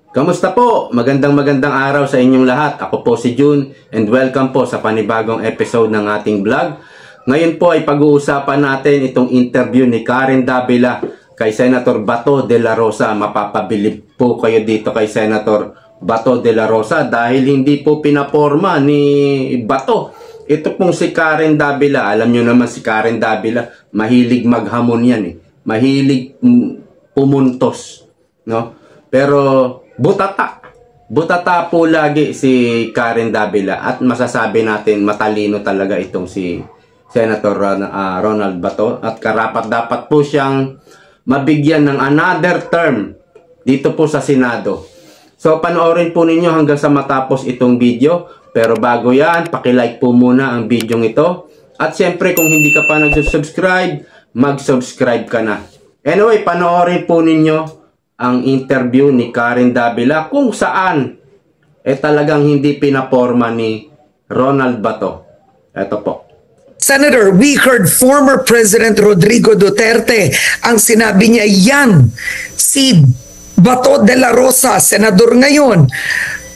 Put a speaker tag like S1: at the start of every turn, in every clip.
S1: Kamusta po? Magandang araw sa inyong lahat. Ako po si June and welcome po sa panibagong episode ng ating vlog. Ngayon po ay pag-uusapan natin itong interview ni Karen Davila kay Senator Bato de la Rosa. Mapapabilib po kayo dito kay Senator Bato de la Rosa dahil hindi po pinaporma ni Bato. Ito pong si Karen Davila. Alam nyo naman si Karen Davila, mahilig maghamon yan eh. Mahilig pumuntos, no? Pero butata po lagi si Karen Davila at masasabi natin matalino talaga itong si Senator Ronald Bato at karapat-dapat po siyang mabigyan ng another term dito po sa Senado. So panoorin po ninyo hanggang sa matapos itong video, pero bago yan, paki-like po muna ang video ito at syempre kung hindi ka pa nag-subscribe, mag-subscribe ka na. Anyway, panoorin po ninyo ang interview ni Karen Davila kung saan talagang hindi pinaporma ni Ronald Bato. Ito po.
S2: Senator, we heard former President Rodrigo Duterte ang sinabi niya yan. Si Bato de la Rosa, senador ngayon,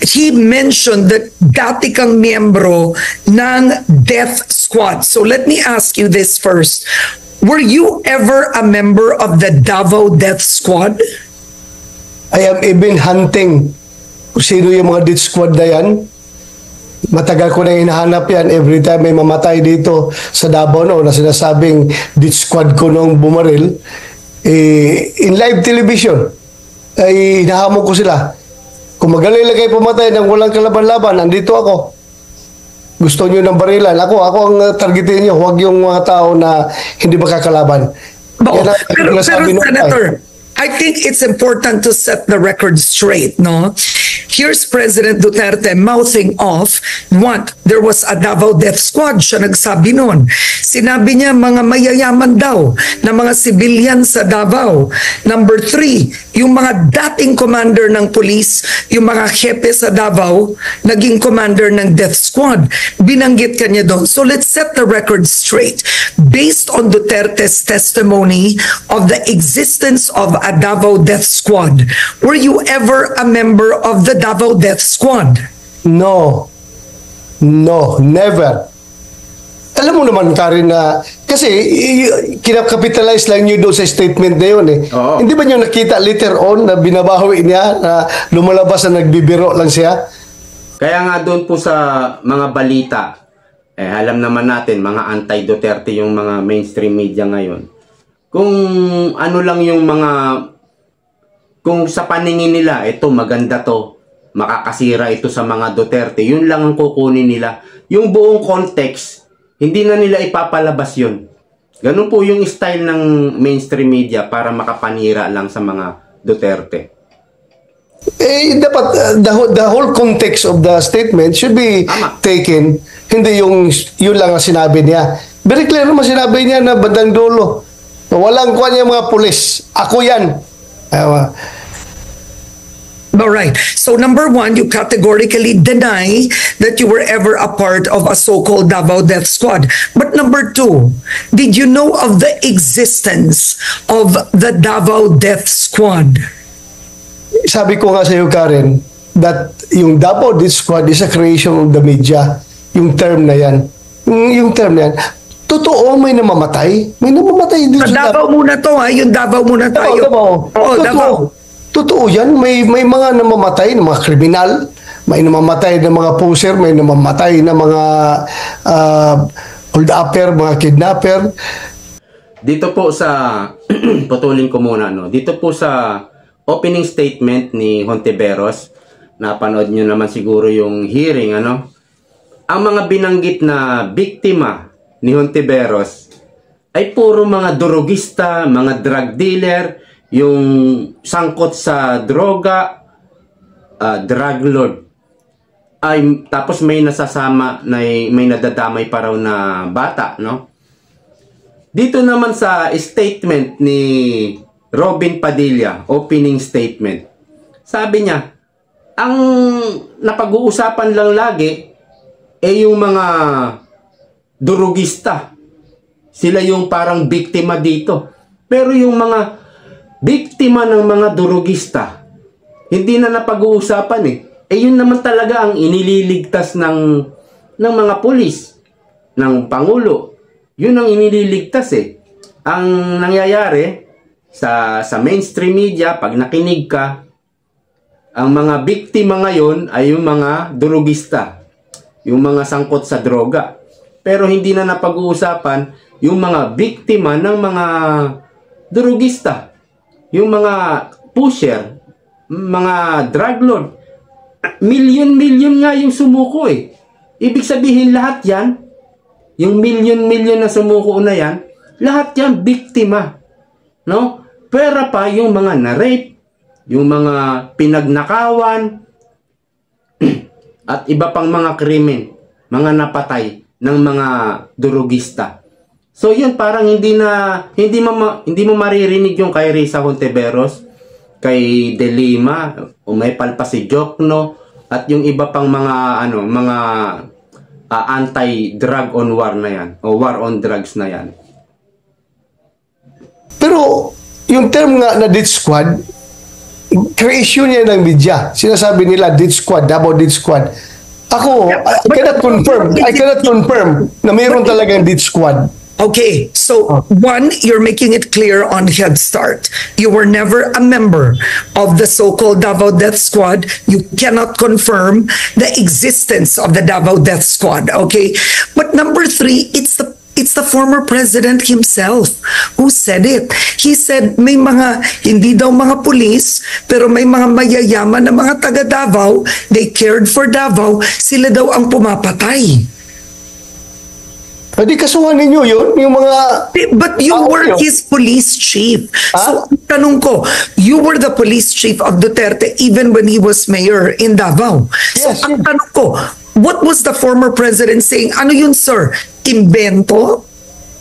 S2: he mentioned that dati kang miyembro ng death squad. So let me ask you this first. Were you ever a member of the Davao Death Squad?
S3: I am even hunting kung sino yung mga death squad na yan. Matagal ko na hinahanap yan. Every time may mamatay dito sa Davao na sinasabing death squad ko nung bumaril, in live television, ay hinahamon ko sila. Kung magaling lang kayo pumatay nang walang kalaban-laban, andito ako. Gusto nyo ng barilan. Ako ang targetin nyo. Huwag yung mga tao na hindi makakalaban.
S2: Pero Senator, I think it's important to set the record straight, no? Here's President Duterte mouthing off what there was a Davao Death Squad. Siya nagsabi nun. Sinabi niya mga mayayaman daw na mga civilian sa Davao. Number 3, yung mga dating commander ng police, yung mga hepe sa Davao, naging commander ng Death Squad. Binanggit kanya doon. So let's set the record straight. Based on Duterte's testimony of the existence of a Davao Death Squad, were you ever a member of the Davao Death Squad?
S3: No, never. Alam mo naman, Karen, na kasi kinakapitalize lang nyo doon sa statement na yun eh. Oo. Hindi ba nyo nakita later on na binabawi niya, na lumalabas na nagbibiro lang siya?
S1: Kaya nga doon po sa mga balita, alam naman natin, mga anti-Duterte yung mga mainstream media ngayon. Kung ano lang yung mga, kung sa paningin nila, ito maganda to, makakasira ito sa mga Duterte, yun lang ang kukunin nila. Yung buong context, hindi na nila ipapalabas yun. Ganun po yung style ng mainstream media para makapanira lang sa mga Duterte.
S3: Dapat the whole context of the statement should be taken. Hindi yung yun lang ang sinabi niya. Very clear naman sinabi niya na bandang dulo. Walang kuha niya mga pulis. Ako yan.
S2: All right. So number 1, you categorically deny that you were ever a part of a so-called Davao Death Squad. But number 2, did you know of the existence of the Davao Death Squad?
S3: Sabi ko nga sa iyo, Karen, that yung Davao Death Squad is a creation of the media. Yung term na yan. Yung term na yan. Totoo, may namamatay. May namamatay din
S2: sa Davao muna to, ha? Yung Davao muna tayo.
S3: Davao. Totoo yan. May mga namamatay ng mga kriminal. May namamatay ng mga poser. May namamatay ng mga hold-upper, mga kidnapper.
S1: Dito po sa, putulin ko muna, no? Dito po sa opening statement ni Hontiveros, napanood nyo naman siguro yung hearing, ano? Ang mga binanggit na biktima ni Hontiveros ay puro mga drogista, mga drug dealer, yung sangkot sa droga, drug lord. Tapos may nasasama, may nadadamay pa raw na bata, no? Dito naman sa statement ni Robin Padilla, opening statement, sabi niya, ang napag-uusapan lang lagi yung mga durugista. Sila yung parang biktima dito. Pero yung mga biktima ng mga durugista, Hindi na napag-uusapan eh. Yun naman talaga ang inililigtas ng mga pulis, ng Pangulo. Yun ang inililigtas eh. Ang nangyayari sa mainstream media, pag nakinig ka, ang mga biktima ngayon ay yung mga durugista, yung mga sangkot sa droga. Pero hindi na napag-uusapan yung mga biktima ng mga durugista, yung mga pusher, mga drug lord. Milyon-milyon nga yung sumuko eh. Ibig sabihin lahat yan, yung milyon-milyon na sumuko na yan, lahat yan biktima. No? Pera pa yung mga na-rape, yung mga pinagnakawan, at iba pang mga krimen, mga napatay ng mga durugista. So yun, parang hindi mo maririnig yung kay Risa Hontiveros, kay De Lima, umepal pa si Jokno, at yung iba pang mga anti-drug on war na yan, o war on drugs na yan.
S3: Pero yung term nga na death squad, creation niya ng media. Sinasabi nila death squad, Davao death squad. Ako, I cannot confirm na mayroon talagang death squad.
S2: Okay, so one, you're making it clear on Head Start. You were never a member of the so-called Davao Death Squad. You cannot confirm the existence of the Davao Death Squad, okay? But number three, it's the former president himself who said it. He said may mga, hindi daw mga pulis, pero may mga mayayaman na mga taga Davao, they cared for Davao, sila daw ang pumapatay.
S3: Pwede kasuhan ninyo yun, yung mga...
S2: But you were his police chief. So, tanong ko, you were the police chief of Duterte even when he was mayor in Davao.
S3: Yes,
S2: so, ang tanong ko, what was the former president saying? Ano yun, sir? Invento?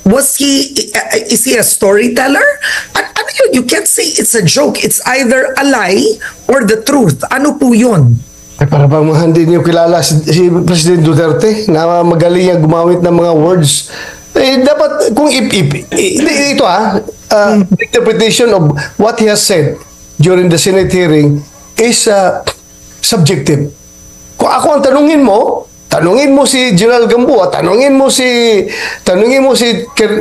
S2: Is he a storyteller? Ano yun? You can't say it's a joke. It's either a lie or the truth. Ano po yun?
S3: Ay, para bang hindi niyo kilala si President Duterte na magaling niya gumamit ng mga words. Dapat, kung ito interpretation of what he has said during the Senate hearing is subjective. Kung ako ang tanungin mo si General Gamboa, tanungin mo si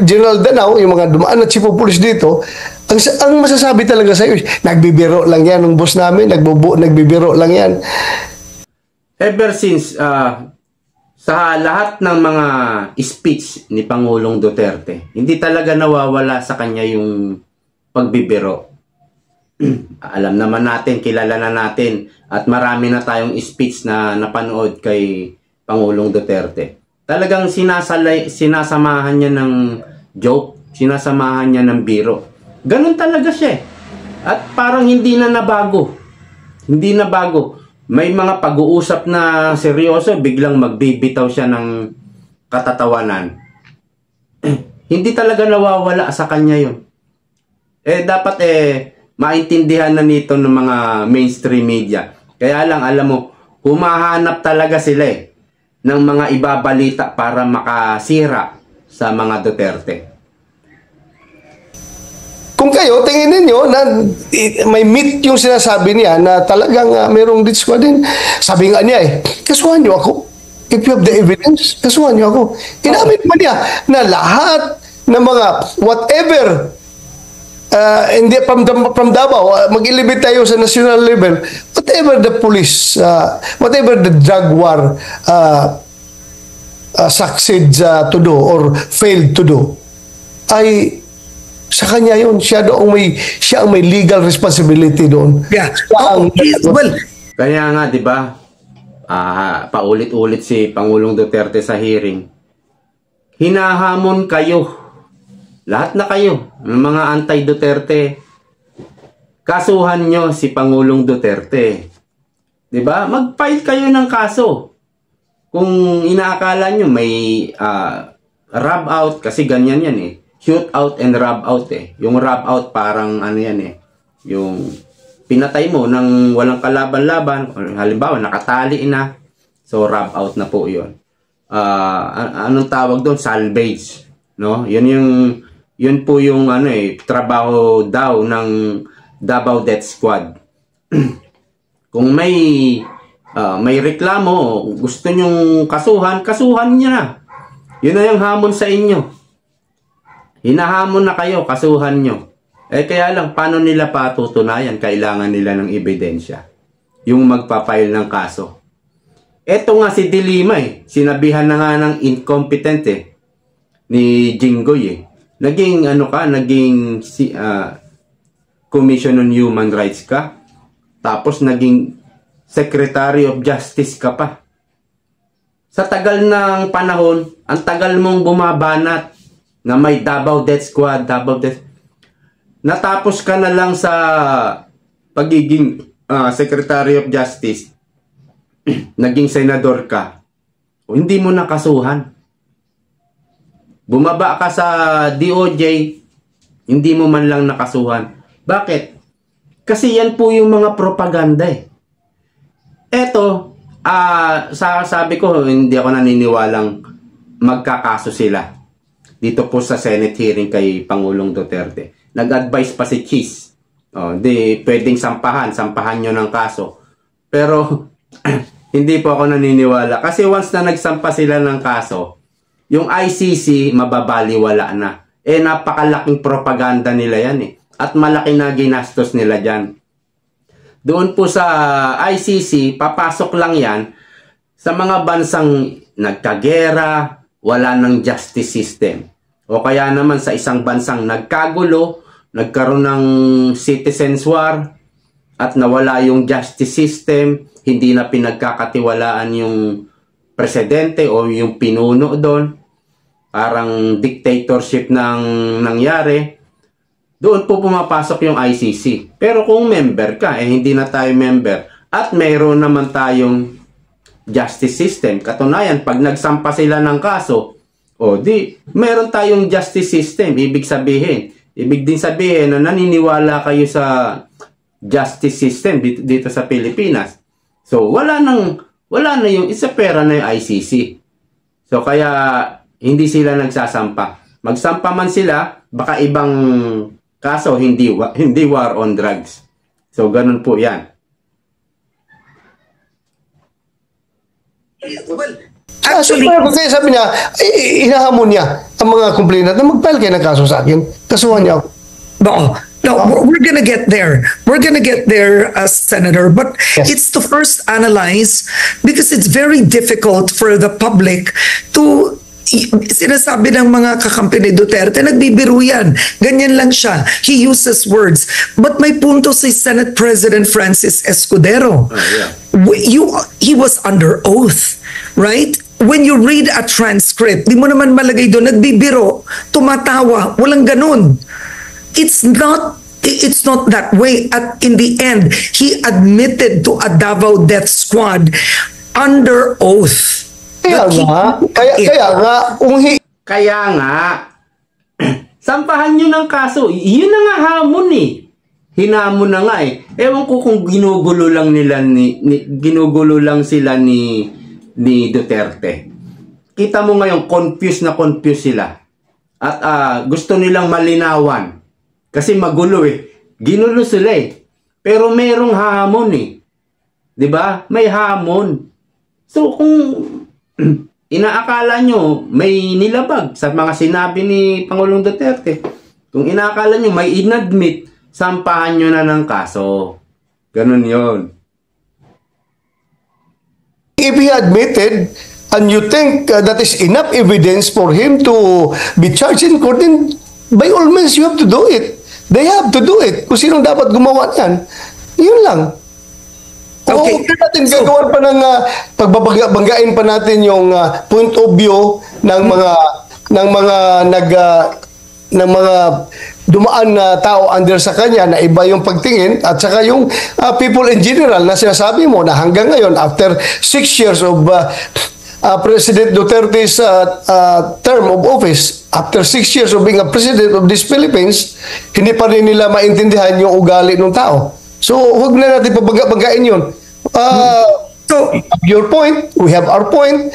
S3: General Danao, yung mga dumaan na chief of police dito, ang masasabi talaga sa iyo, nagbibiro lang yan ng boss namin, nagbibiro lang yan.
S1: Ever since sa lahat ng mga speech ni Pangulong Duterte, hindi talaga nawawala sa kanya yung pagbibiro. Alam naman natin, kilala na natin, at marami na tayong speech na napanood kay Pangulong Duterte. Talagang sinasamahan niya ng joke, sinasamahan niya ng biro. Ganun talaga siya. At parang hindi na nabago. Hindi na bago. May mga pag-uusap na seryoso, biglang magbibitaw siya ng katatawanan. Hindi talaga nawawala sa kanya yun. Dapat maintindihan na nito ng mga mainstream media. Kaya lang, alam mo, humahanap talaga sila ng mga ibabalita para makasira sa mga Duterte.
S3: Kung kayo, tingin ninyo na may myth yung sinasabi niya na talagang mayroong death squad din. Sabi nga niya kasuhan niyo ako. If you have the evidence, kasuhan niyo ako. Inamin naman niya na lahat ng mga whatever hindi from Davao, mag-elevate tayo sa national level, whatever the police, whatever the drug war succeeds to do or failed to do, ay sa kanya yun. Siya ang may legal responsibility doon.
S2: Yeah.
S1: Kaya nga, di ba, paulit-ulit si Pangulong Duterte sa hearing, hinahamon kayo, lahat na kayo, ng mga anti-Duterte, kasuhan nyo si Pangulong Duterte. Di ba? Mag-file kayo ng kaso. Kung inaakala nyo may rub out, kasi ganyan yan shoot out and rub out Yung rub out parang ano yan yung pinatay mo nang walang kalaban-laban, halimbawa nakatali na, so rub out na po yun. Anong tawag doon? Salvage, no? Yun po yung trabaho daw ng Davao Death Squad. Kung may reklamo, gusto nyong kasuhan niya na. Yun na yung hamon sa inyo. Hinahamon na kayo, kasuhan nyo. Kaya lang, paano nila patutunayan? Kailangan nila ng ebidensya. Yung magpapile ng kaso. Eto nga si Dilima sinabihan na nga ng incompetent ni Jinggoy Naging Commission on Human Rights ka. Tapos naging Secretary of Justice ka pa. Sa tagal ng panahon, ang tagal mong bumabanat na may Davao Death Squad, natapos ka na lang sa pagiging Secretary of Justice, naging senador ka, o hindi mo nakasuhan. Bumaba ka sa DOJ, hindi mo man lang nakasuhan. Bakit? Kasi yan po yung mga propaganda Eto, sabi ko, hindi ako naniniwalang magkakaso sila. Dito po sa Senate hearing kay Pangulong Duterte. Nag-advise pa si Cheese. Di pwedeng sampahan nyo ng kaso. Pero, hindi po ako naniniwala. Kasi once na nagsampa sila ng kaso, yung ICC mababaliwala na. Napakalaking propaganda nila yan At malaki na ginastos nila dyan. Doon po sa ICC, papasok lang yan sa mga bansang nagkagera, wala ng justice system. O kaya naman sa isang bansang nagkagulo, nagkaroon ng citizens war, at nawala yung justice system, hindi na pinagkakatiwalaan yung presidente o yung pinuno doon. Parang dictatorship nang nangyari. Doon po pumapasok yung ICC. Pero kung member ka, hindi na tayo member. At mayroon naman tayong justice system. Katunayan, pag nagsampa sila ng kaso, meron tayong justice system. Ibig din sabihin na naniniwala kayo sa justice system dito sa Pilipinas. So, wala na yung isapera na yung ICC. So, kaya hindi sila nagsasampa. Magsampa man sila, baka ibang kaso, hindi war on drugs. So, ganun po yan.
S2: Well, actually,
S3: kasi sabi niya, inahamon niya ang mga complainant na mag-file kayo ng kaso sa akin. Kasuhan niya ako.
S2: No, we're gonna get there. We're gonna get there, Senator. But
S3: Yes.
S2: it's to first analyze because it's very difficult for the public to sinasabi ng mga kakampi ni Duterte, nagbibiro yan. Ganyan lang siya. He uses words. But may punto si Senate President Francis Escudero. He was under oath, right? When you read a transcript, di mo naman malagay doon, nagbibiro, tumatawa, walang ganun. It's not that way. At in the end, he admitted to a Davao Death Squad under oath.
S3: Kaya nga,
S1: sampahan nyo ng kaso. Yun na nga hamon Hinamon na nga Ewan ko kung ginugulo lang sila ni Duterte. Kita mo ngayon, confused sila. At gusto nilang malinawan. Kasi magulo Ginulo sila Pero merong hamon Diba? May hamon. So kung inaakala nyo may nilabag sa mga sinabi ni Pangulong Duterte, kung inaakala nyo may inadmit, sampahan nyo na ng kaso. Ganun yon.
S3: If he admitted and you think that is enough evidence for him to be charged in court, then by all means you have to do it. They have to do it. Kung sinong dapat gumawa yan, yun lang.
S2: Okay.
S3: Okay, natin gagawan pa ng pagbabanggain pa natin yung point of view ng mga dumaan na tao under sa kanya na iba yung pagtingin at saka yung people in general na sinasabi mo na hanggang ngayon after 6 years of President Duterte's term of office, after 6 years of being a president of these Philippines, hindi pa rin nila maintindihan yung ugali ng tao. So, huwag na natin pabanggain yun. So, your point, we have our point.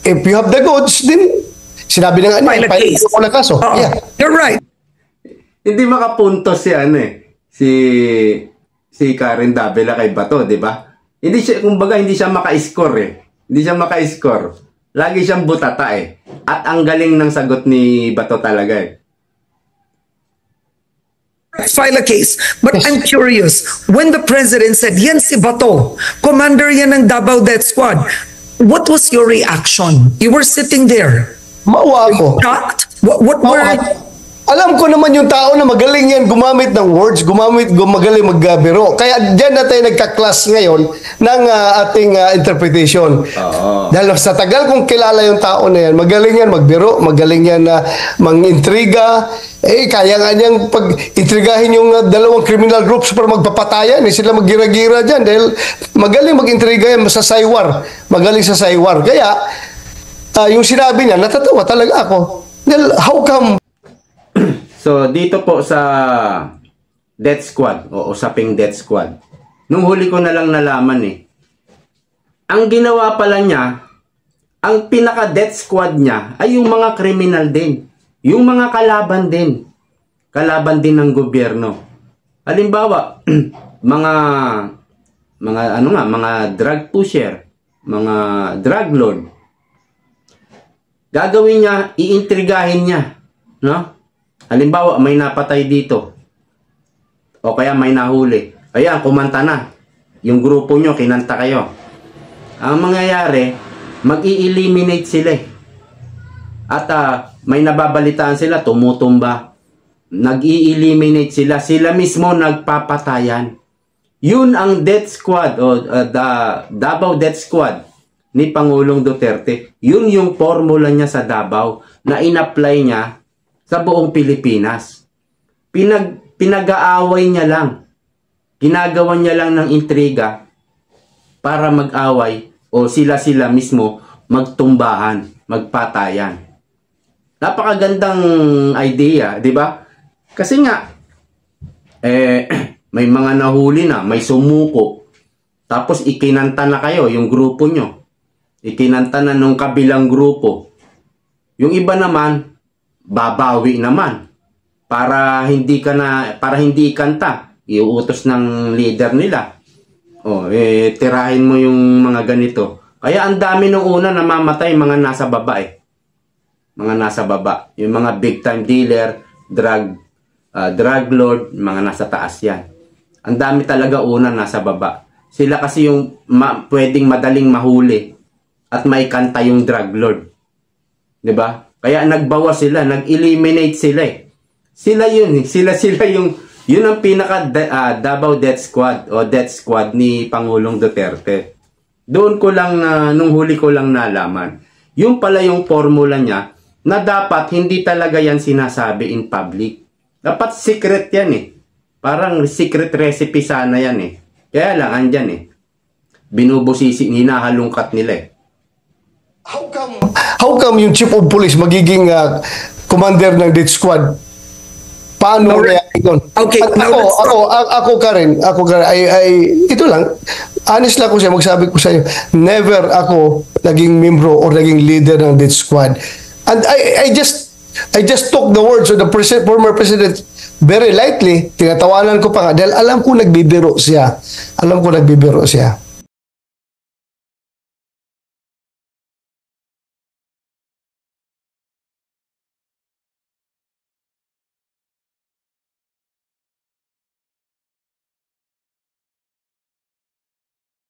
S3: If you have the goods, then sinabi na nga niya,
S2: file
S3: ko na kaso. Yeah.
S2: You're right.
S1: Hindi makapuntos si si Karen Davila kay Bato, di ba? Hindi siya, kumbaga, hindi siya maka-score eh. Hindi siya maka-score. Lagi siyang butata eh. At ang galing ng sagot ni Bato talaga eh.
S2: File a case. But I'm curious, when the president said, yan si Bato, commander yan ng Davao Death Squad, what was your reaction? You were sitting there.
S3: Maawa ako.
S2: Shocked? What were...
S3: Alam ko naman yung tao na magaling yan gumamit ng words, magaling magbiro. Kaya dyan na tayo nagka-class ngayon ng ating interpretation. Dahil sa tagal kong kilala yung tao na yan, magaling yan magbiro, magaling yan mang-intriga. Kaya nga niyang pag-intrigahin yung dalawang criminal groups para magpapatayan. Sila maggira-gira dyan dahil magaling mag-intriga yan sa saywar. Magaling sa saywar. Kaya yung sinabi niya, natatawa talaga ako. Dahil how come...
S1: So, dito po sa Death Squad, o usaping Death Squad, nung huli ko na lang nalaman eh, ang ginawa pala niya, ang pinaka-Death Squad niya ay yung mga kriminal din. Yung mga kalaban din. Kalaban din ng gobyerno. Halimbawa, mga drug pusher, mga drug lord. Gagawin niya, iintrigahin niya, no? Halimbawa, may napatay dito. O kaya may nahuli. Ayan, kumanta na. Yung grupo nyo, kinanta kayo. Ang mangyayari, mag-i-eliminate sila. At may nababalitaan sila, tumutumba. Nag-i-eliminate sila. Sila mismo nagpapatayan. Yun ang Death Squad o Davao Death Squad ni Pangulong Duterte. Yun yung formula niya sa Davao na in-apply niya sa buong Pilipinas. Pinag-aaway niya lang. Ginagawa niya lang ng intriga para mag-away o sila-sila mismo magtumbahan, magpatayan. Napakagandang idea, di ba? Kasi nga, may mga nahuli na, may sumuko. Tapos ikinanta na kayo, yung grupo nyo. Ikinanta na nung kabilang grupo. Yung iba naman, babawi naman para hindi ikanta, iuutos ng leader nila. Tirahin mo yung mga ganito. Kaya ang dami nung una namamatay mga nasa baba eh. Mga nasa baba, yung mga big time dealer, drug lord, mga nasa taas yan. Ang dami talaga una nasa baba. Sila kasi yung pwedeng madaling mahuli at maikanta yung drug lord. 'Di ba? Kaya nagbawas sila, nag-eliminate sila eh. Sila yun, yun ang pinaka Davao Death Squad o Death Squad ni Pangulong Duterte. Doon ko lang, nung huli ko lang nalaman. Yung pala yung formula niya na dapat hindi talaga yan sinasabi in public. Dapat secret yan eh. Parang secret recipe sana yan eh. Kaya lang, andyan eh. Binubusisi, hinahalungkat nila eh.
S3: How come yung chief of police magiging commander ng death squad? Paano nangyari yun?
S2: Okay,
S3: ako Karen, ito lang, honest lang ko siya, magsabi ko sa iyo, never ako naging membro or naging leader ng death squad. And I just took the words of the former president very lightly, tinatawanan ko pa nga, dahil alam ko nagbibiro siya.